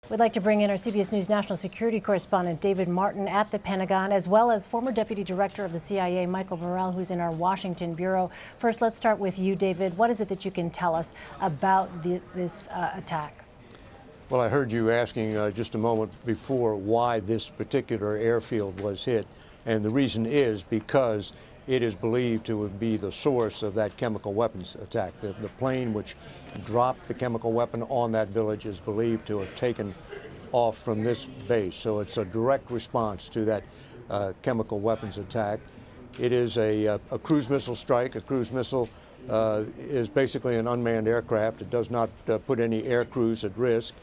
We'd like to bring in our CBS News national security correspondent David Martin at the Pentagon, as well as former Deputy Director of the CIA, Michael Morrell, who's in our Washington bureau. First, let's start with you, David. What is it that you can tell us about this attack? Well, I heard you asking just a moment before why this particular airfield was hit, and the reason is because it is believed to be the source of that chemical weapons attack. The plane which dropped the chemical weapon on that village is believed to have taken off from this base. So it's a direct response to that chemical weapons attack. It is a cruise missile strike. A cruise missile is basically an unmanned aircraft. It does not put any air crews at risk.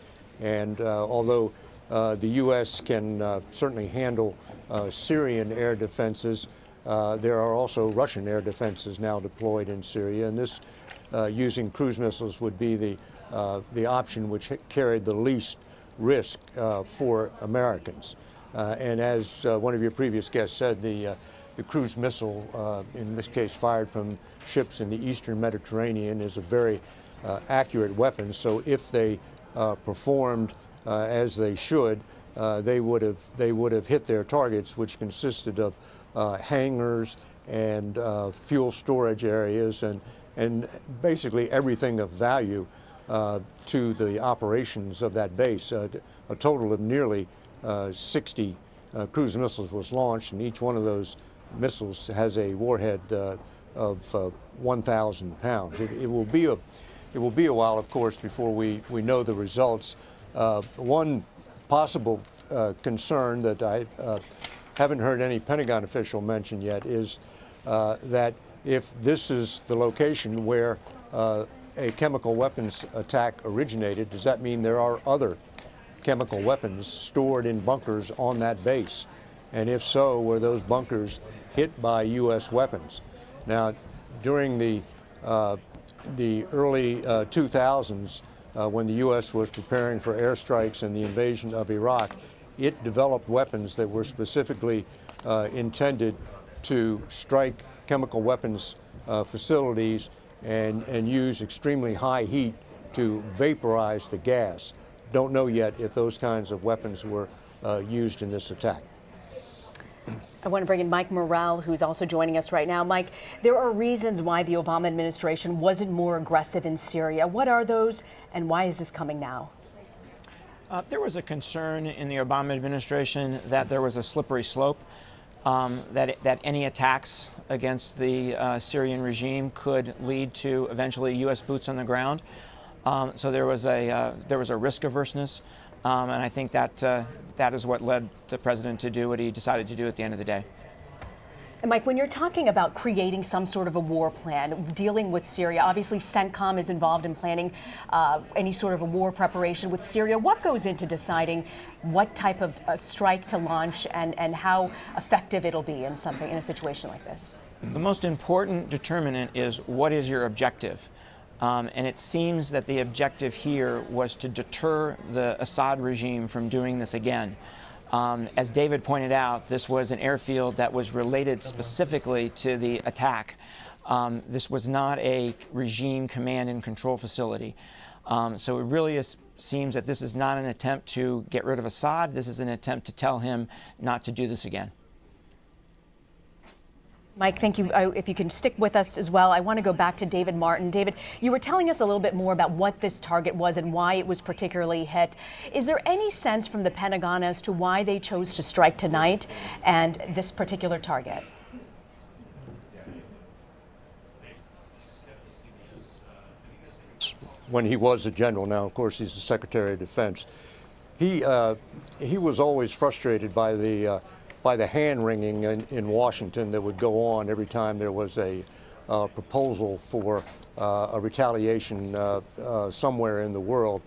And although the U.S. can certainly handle Syrian air defenses, there are also Russian air defenses now deployed in Syria, and this using cruise missiles would be the option which carried the least risk for Americans. And as one of your previous guests said, the cruise missile, in this case fired from ships in the eastern Mediterranean, is a very accurate weapon. So if they performed as they should, they would have hit their targets, which consisted of hangars and fuel storage areas and basically everything of value to the operations of that base. A total of nearly 60 cruise missiles was launched, and each one of those missiles has a warhead of 1,000 pounds. It will be a while, of course, before we know the results. One possible concern that I haven't heard any Pentagon official mention yet is that if this is the location where a chemical weapons attack originated, does that mean there are other chemical weapons stored in bunkers on that base? And if so, were those bunkers hit by U.S. weapons? Now, during the early 2000s, when the U.S. was preparing for airstrikes and the invasion of Iraq, it developed weapons that were specifically intended to strike chemical weapons facilities and use extremely high heat to vaporize the gas. Don't know yet if those kinds of weapons were used in this attack. I want to bring in Mike Morrell, who's also joining us right now. Mike, there are reasons why the Obama administration wasn't more aggressive in Syria. What are those, and why is this coming now? There was a concern in the Obama administration that there was a slippery slope, that any attacks against the Syrian regime could lead to eventually U.S. boots on the ground. So there was a risk averseness, and I think that is what led the president to do what he decided to do at the end of the day. And Mike, when you're talking about creating some sort of a war plan, dealing with Syria, obviously CENTCOM is involved in planning any sort of a war preparation with Syria. What goes into deciding what type of strike to launch and how effective it'll be in a situation like this? The most important determinant is what is your objective. And it seems that the objective here was to deter the Assad regime from doing this again. As David pointed out, this was an airfield that was related specifically to the attack. This was not a regime command and control facility. So it really seems that this is not an attempt to get rid of Assad. This is an attempt to tell him not to do this again. Mike, thank you. If you can stick with us as well, I want to go back to David Martin. David, you were telling us a little bit more about what this target was and why it was particularly hit. Is there any sense from the Pentagon as to why they chose to strike tonight and this particular target? When he was a general, now of course he's the Secretary of Defense, he was always frustrated by the hand-wringing in Washington that would go on every time there was a proposal for a retaliation somewhere in the world.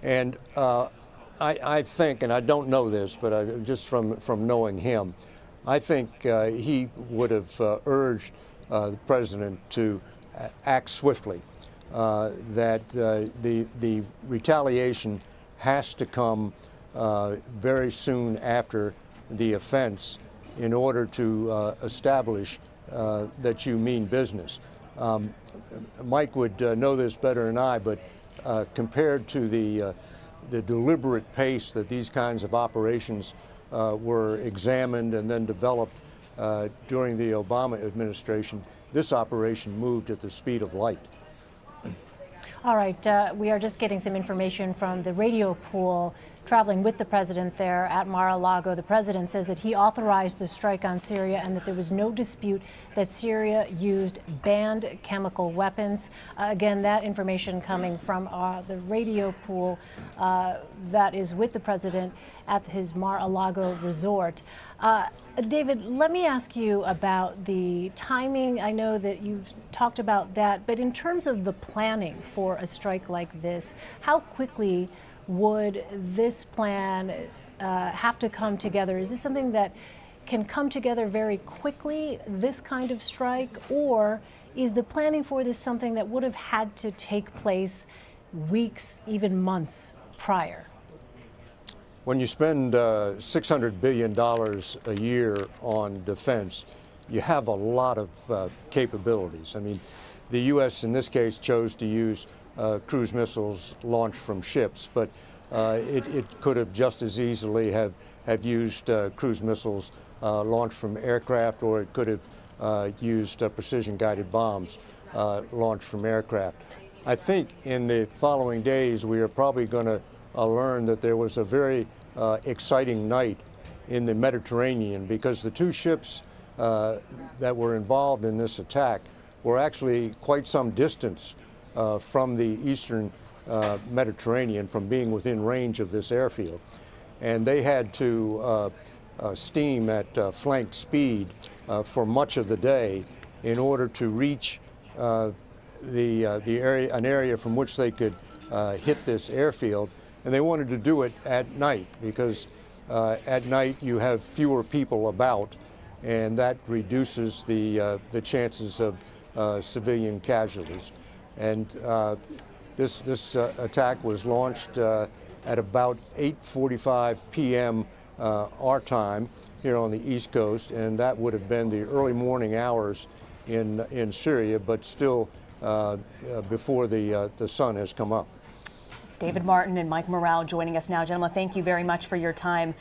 And I think, and I don't know this, but just from knowing him, I think he would have urged the president to act swiftly, that the retaliation has to come very soon after the offense in order to establish that you mean business. Mike would know this better than I, but compared to the the deliberate pace that these kinds of operations were examined and then developed during the Obama administration, this operation moved at the speed of light. All right, we are just getting some information from the radio pool traveling with the president there at Mar-a-Lago. The president says that he authorized the strike on Syria and that there was no dispute that Syria used banned chemical weapons. Again, that information coming from the radio pool that is with the president at his Mar-a-Lago resort. David, let me ask you about the timing. I know that you've talked about that, but in terms of the planning for a strike like this, how quickly would this plan have to come together? Is this something that can come together very quickly, this kind of strike, or is the planning for this something that would have had to take place weeks, even months prior? When you spend $600 billion a year on defense, you have a lot of capabilities. I mean, the U.S. in this case chose to use cruise missiles launched from ships, but it could have just as easily have used cruise missiles launched from aircraft, or it could have used precision-guided bombs launched from aircraft. I think in the following days we are probably going to learn that there was a very exciting night in the Mediterranean, because the two ships that were involved in this attack were actually quite some distance from the eastern Mediterranean, from being within range of this airfield. And they had to steam at flank speed for much of the day in order to reach an area from which they could hit this airfield. And they wanted to do it at night, because at night you have fewer people about, and that reduces the chances of civilian casualties. And this attack was launched at about 8:45 p.m. Our time here on the East Coast, and that would have been the early morning hours in Syria, but still before the sun has come up. David Martin and Mike Morrell joining us now. Gentlemen, thank you very much for your time.